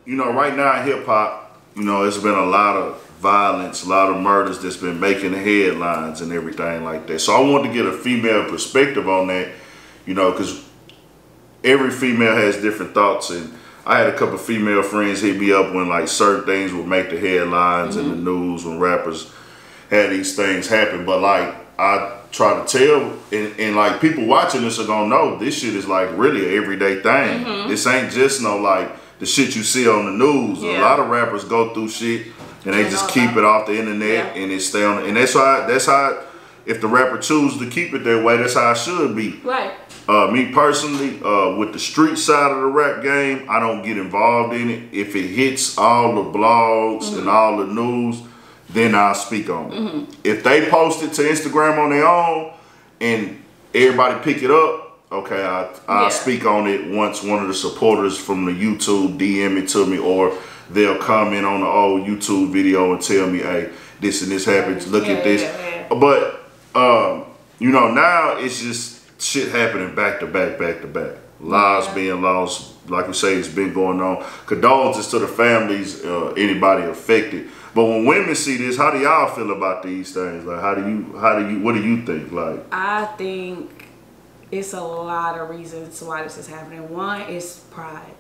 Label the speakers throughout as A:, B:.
A: you know, right now in hip hop, you know, it's been a lot of violence, a lot of murders that's been making the headlines and everything like that. So I wanted to get a female perspective on that, you know, because every female has different thoughts. And I had a couple of female friends hit me up when like certain things would make the headlines in the news when rappers had these things happen. But like I try to tell, and like people watching this are gonna know this shit is like really an everyday thing. This ain't just no like the shit you see on the news. A lot of rappers go through shit and they just keep it off the internet and it stay on. And that's how if the rapper chooses to keep it that way, that's how it should be.
B: Right.
A: Me personally, with the street side of the rap game, I don't get involved in it. If it hits all the blogs and all the news, then I'll speak on it. If they post it to Instagram on their own and everybody pick it up, okay, I'll speak on it once one of the supporters from the YouTube DM it to me, or they'll comment on the old YouTube video and tell me, hey, this and this happened, look at this. But, you know, now it's just shit happening back to back, back to back. Lives being lost, like we say, it's been going on. Condolences to the families, anybody affected. But when women see this, how do y'all feel about these things? Like, what do you think? Like, I
B: think it's a lot of reasons why this is happening. One is pride.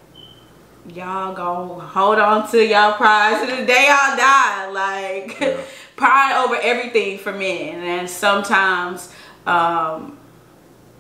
B: Y'all gonna hold on to y'all pride to the day y'all die. Like, pride over everything for men. And sometimes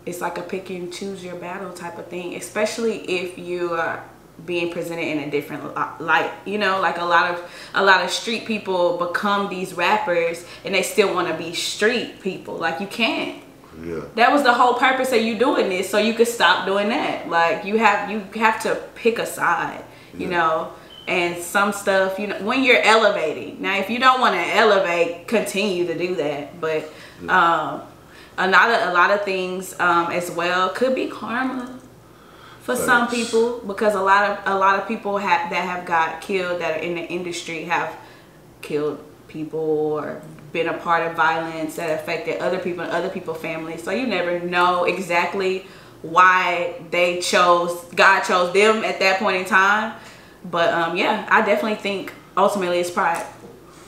B: it's like a pick and choose your battle type of thing, especially if you are being presented in a different light. You know, like a lot of street people become these rappers and they still want to be street people. Like, you can't. Yeah. That was the whole purpose of you doing this, so you could stop doing that. Like, you have to pick a side, you know. And some stuff, you know, when you're elevating. Now, if you don't want to elevate, continue to do that. But a lot of things as well could be karma for some people, because a lot of people that have got killed that are in the industry have killed people or been a part of violence that affected other people and other people's families. So you never know exactly why God chose them at that point in time. But yeah, I definitely think ultimately it's pride.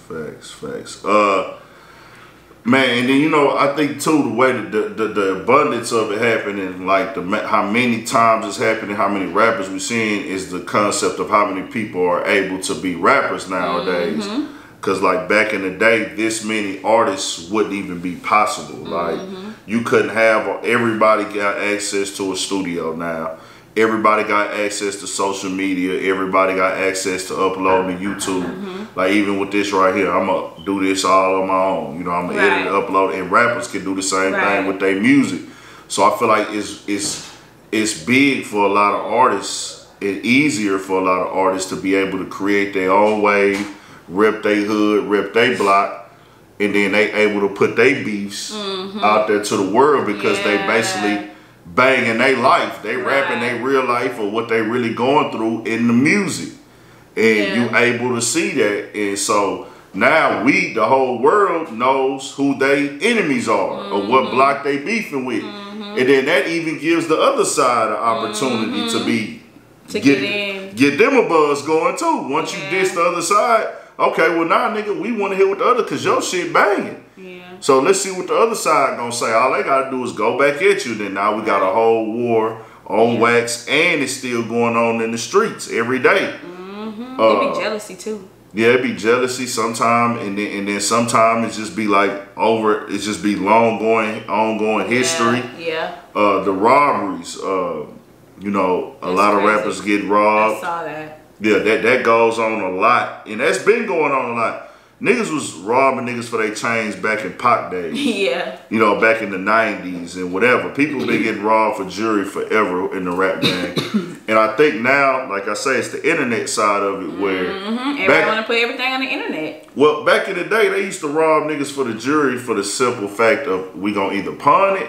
A: Facts. Man, and then, you know, I think too, the way that the abundance of it happening, like how many times it's happening, how many rappers we're seeing, is the concept of how many people are able to be rappers nowadays. Because like back in the day, this many artists wouldn't even be possible. Like, you couldn't have, everybody got access to a studio now. Everybody got access to social media. Everybody got access to uploading to YouTube. Like, even with this right here, I'm going to do this all on my own. You know, I'm going to edit and upload. And rappers can do the same thing with their music. So I feel like it's big for a lot of artists and easier for a lot of artists to be able to create their own wave, rep their hood, rep their block, and then they able to put their beefs out there to the world, because they basically banging their life. They rapping their real life or what they really going through in the music. And you able to see that. And so now the whole world knows who they enemies are or what block they beefing with. And then that even gives the other side an opportunity to get them a buzz going too. Once you diss the other side, okay, well now nigga, we want to hear what the other, cause your shit banging. So let's see what the other side gonna say. All they gotta do is go back at you. Then now we got a whole war on wax, and it's still going on in the streets every day.
B: It be jealousy too.
A: Yeah, it be jealousy sometimes, and then sometimes it just be like it just be ongoing history. The robberies, you know, a lot of rappers get robbed.
B: I saw that.
A: Yeah, that goes on a lot, and that's been going on a lot. Niggas was robbing niggas for their chains back in Pac days. You know, back in the 90s and whatever. People been getting robbed for jewelry forever in the rap game. And I think now, like I say, it's the internet side of it where...
B: Everybody want to put everything on the internet.
A: Well, back in the day, they used to rob niggas for the jewelry for the simple fact of we gonna either pawn it,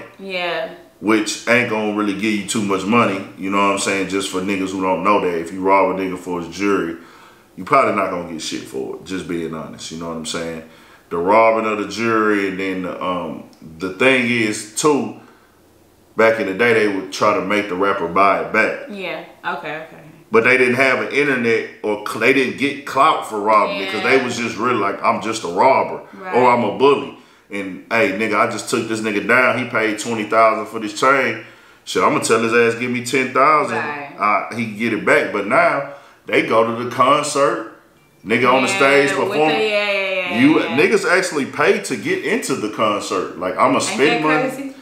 A: which ain't gonna really give you too much money, you know what I'm saying, just for niggas who don't know that. If you rob a nigga for his jewelry, you probably not gonna get shit for it, just being honest, you know what I'm saying? The robbing of the jewelry, and then the thing is too, back in the day they would try to make the rapper buy it back.
B: Okay.
A: but they didn't have an internet or they didn't get clout for robbing me because they was just really like, I'm just a robber or I'm a bully. And hey, nigga, I just took this nigga down. He paid $20,000 for this chain. Shit, I'm gonna tell his ass give me $10,000. He can get it back. But now they go to the concert, nigga on the stage performing. Niggas actually pay to get into the concert. Like I'm gonna spend money.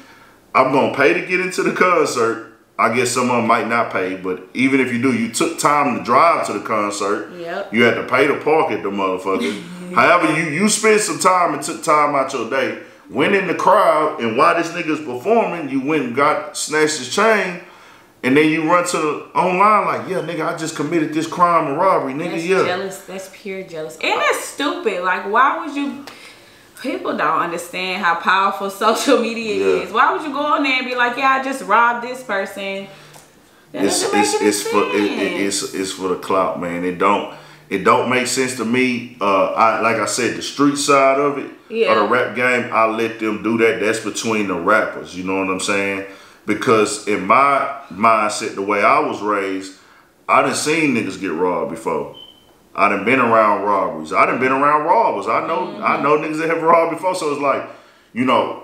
A: I'm gonna pay to get into the concert. I guess some of them might not pay, but even if you do, you took time to drive to the concert. You had to pay to park at the motherfucker. However, you spent some time and took time out your day, went in the crowd, and while this nigga's performing, you went and snatched his chain, and then you run to the online like, yeah, nigga, I just committed this crime of robbery, nigga. That's
B: jealous. That's pure jealous. And that's stupid. Like, why would you... People don't understand how powerful social media is. Why would you go on there and be like, yeah, I just robbed this person?
A: It's for the clout, man. It don't make sense to me. Like I said, the street side of it, of the rap game, I let them do that. That's between the rappers. You know what I'm saying? Because in my mindset, the way I was raised, I done seen niggas get robbed before. I done been around robberies. I done been around robbers. I know niggas that have robbed before. So it's like, you know,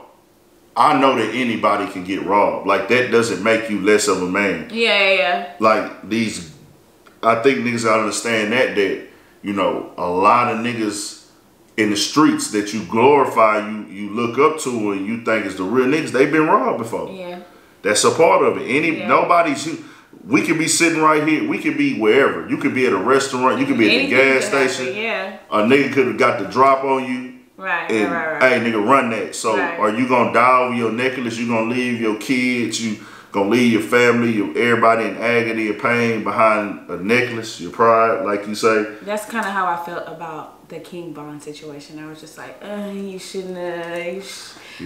A: I know that anybody can get robbed. Like that doesn't make you less of a man. Like I think niggas gotta understand that you know, a lot of niggas in the streets that you glorify, you look up to and you think is the real niggas, they've been robbed before. That's a part of it. We could be sitting right here. We could be wherever. You could be at a restaurant. You could be at the gas station. A nigga could have got the drop on you. Hey, nigga, run that. So are you going to die over your necklace? You going to leave your kids? You going to leave your family, everybody in agony and pain behind a necklace, your pride, like you say? That's
B: kind of how I felt about the King Von situation. I was just like, you shouldn't have.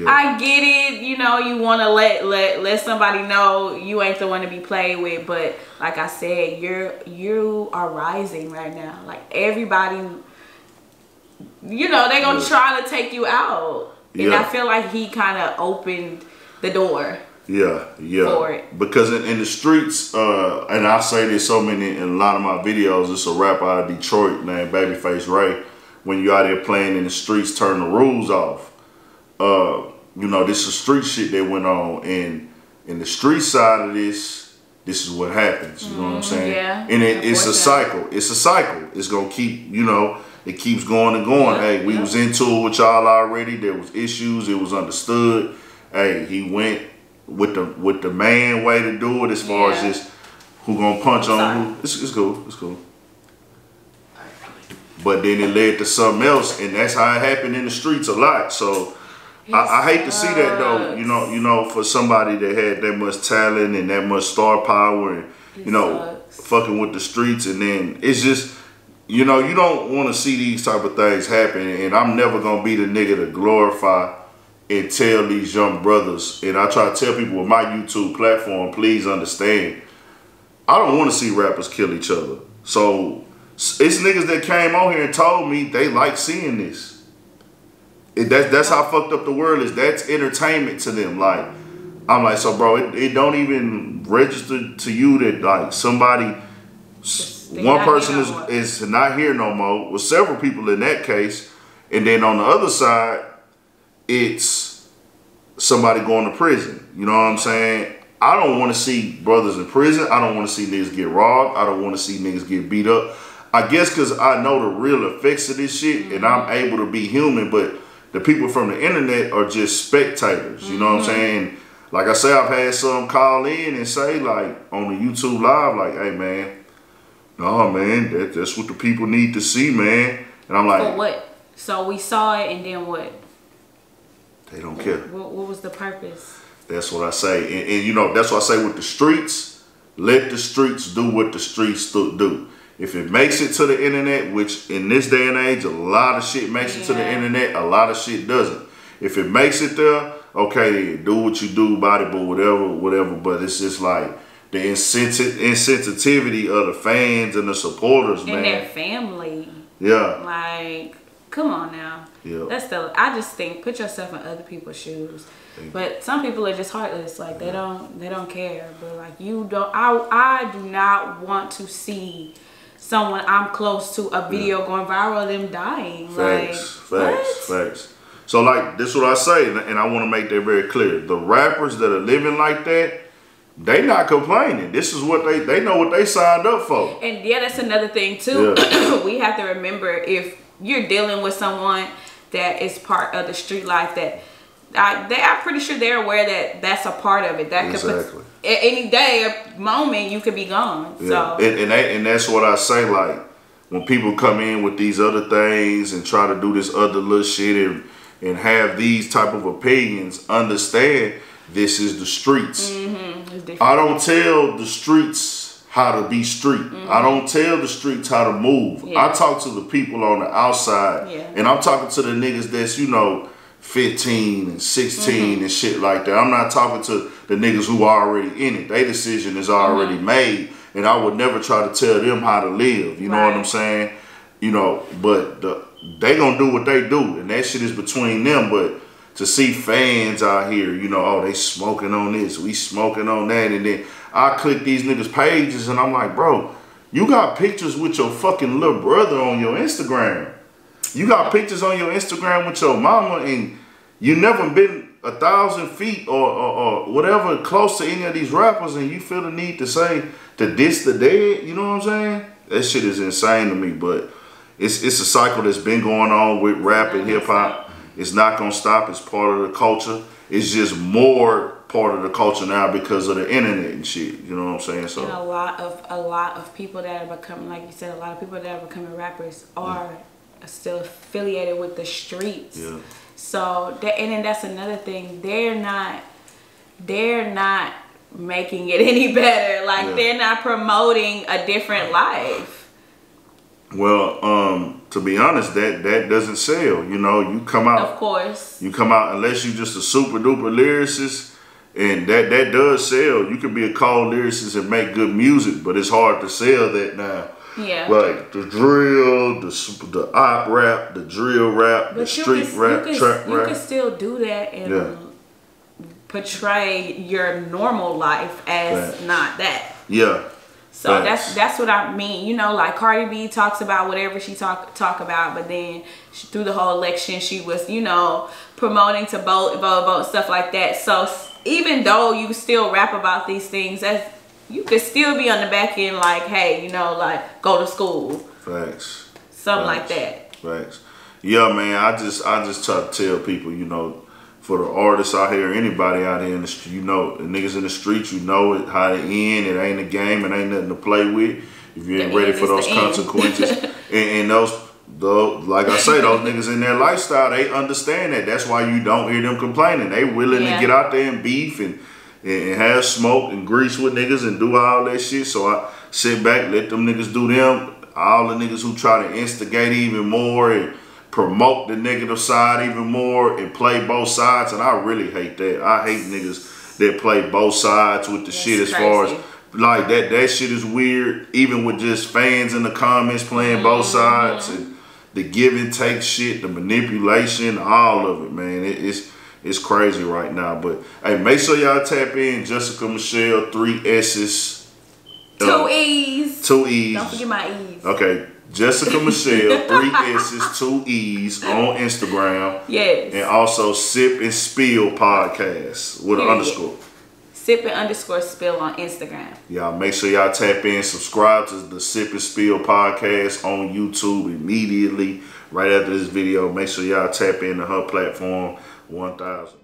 B: I get it, you know, you want to let somebody know you ain't the one to be played with, but like I said, you are rising right now. Like everybody, you know, they gonna try to take you out, and I feel like he kind of opened the door. For it. Because in the streets, and I say this in a lot of my videos, it's a rapper out of Detroit named Babyface Ray. When you out there playing in the streets, turn the rules off. You know, this is street shit that went on, and in the street side of this is what happens. You know what I'm saying? And it's a cycle. It's a cycle. It's gonna keep, you know, it keeps going and going. Hey, we was into it with y'all already. There was issues. It was understood. Hey, he went with the man way to do it as far as just who gonna punch on who. It's cool. It's cool. But then it led to something else, and that's how it happened in the streets a lot. So I hate to see that though. You know, for somebody that had that much talent and that much star power, and you know, fucking with the streets, and then it's just, you know, you don't want to see these type of things happen. And I'm never gonna be the nigga to glorify and tell these young brothers. And I try to tell people with my YouTube platform, please understand, I don't want to see rappers kill each other. So it's niggas that came on here and told me they like seeing this. That's how fucked up the world is. That's entertainment to them. Like, I'm like, so bro, it don't even register to you that like somebody, one person is not here no more, with several people in that case, and then on the other side, it's somebody going to prison. You know what I'm saying? I don't want to see brothers in prison. I don't want to see niggas get robbed. I don't want to see niggas get beat up. I guess because I know the real effects of this shit, and I'm able to be human, but the people from the internet are just spectators. You know what I'm saying? Like I say, I've had some call in and say, like, on the YouTube live, like, hey, man, no, man, that's what the people need to see, man. And I'm like, for what? So we saw it, and then what?
A: They don't care.
B: What was the purpose?
A: That's what I say. And you know, that's what I say with the streets. Let the streets do what the streets do. If it makes it to the internet, which in this day and age, a lot of shit makes it to the internet, a lot of shit doesn't. If it makes it there, okay, then do what you do about it, but whatever. But it's just like the insensitivity of the fans and the supporters, man.
B: And their family.
A: Yeah.
B: Like, come on now.
A: Yeah.
B: That's the. I just think put yourself in other people's shoes. But some people are just heartless. Like they don't care. But like you don't. I do not want to see someone I'm close to a video going viral of them dying.
A: Facts. So like this is what I say, and I want to make that very clear. The rappers that are living like that, they not complaining. This is what they know what they signed up for.
B: And yeah, that's another thing too. Yeah. We have to remember if you're dealing with someone that is part of the street life, that I'm pretty sure they're aware that that's a part of it. That could at any day or moment you could be gone. Yeah. So
A: and that's what I say. Like when people come in with these other things and try to do this other little shit and have these type of opinions, understand this is the streets. I don't tell the streets how to be street. I don't tell the streets how to move. I talk to the people on the outside, and I'm talking to the niggas that's 15 and 16 and shit like that. I'm not talking to the niggas who are already in it. Their decision is already made, and I would never try to tell them how to live. You know what I'm saying? But they gonna do what they do, and that shit is between them. But to see fans out here, oh, they smoking on this, we smoking on that, and then I click these niggas' pages, and I'm like, bro, you got pictures with your fucking little brother on your Instagram. You got pictures on your Instagram with your mama, and you never been 1,000 feet or whatever close to any of these rappers, and you feel the need to say to diss the dead. You know what I'm saying? That shit is insane to me. But it's a cycle that's been going on with rap and hip hop. It's not gonna stop. It's part of the culture. It's just more part of the culture now because of the internet and shit. You know what I'm saying? So
B: and a lot of people that are becoming, like you said, a lot of people that are becoming rappers are still affiliated with the streets. Yeah. So and then that's another thing. They're not making it any better. Like they're not promoting a different life.
A: Well, to be honest, that doesn't sell. You come out.
B: Of course.
A: You come out unless you just a super duper lyricist, and that does sell. You can be a cold lyricist and make good music, but it's hard to sell that now.
B: Yeah.
A: Like the drill, the op rap, the drill rap, the street rap, trap rap.
B: You can still do that and portray your normal life as not that.
A: Yeah.
B: So that's what I mean. Like Cardi B talks about whatever she talk about, but then through the whole election, she was, promoting to vote, stuff like that. So even though you still rap about these things, you could still be on the back end like, hey, like go to school.
A: Facts.
B: Something like that.
A: Facts. Yeah, man, I just try to tell people, for the artists out here, anybody out here in the street, the niggas in the streets, it, how to end. It ain't a game. It ain't nothing to play with. If you ain't ready for those consequences. and those, like I say, those niggas in their lifestyle, they understand that. That's why you don't hear them complaining. They willing to get out there and beef and have smoke and grease with niggas and do all that shit. So I sit back, let them niggas do them. All the niggas who try to instigate even more and promote the negative side even more and play both sides, and I really hate that. I hate niggas that play both sides with the shit as far as like that shit is weird, even with just fans in the comments playing both sides and the give and take shit, the manipulation, all of it, man. It's crazy right now. But hey, make sure y'all tap in Jessica Michellee, 3 S's.
B: 2 E's.
A: 2 E's.
B: Don't forget my E's.
A: Okay. Jessica Michellee, 3 S's, 2 E's on Instagram.
B: Yes.
A: And also Sip and Spill podcast with an underscore.
B: Sip and underscore Spill on Instagram.
A: Y'all make sure y'all tap in, subscribe to the Sip and Spill podcast on YouTube immediately right after this video. Make sure y'all tap into her platform 1000.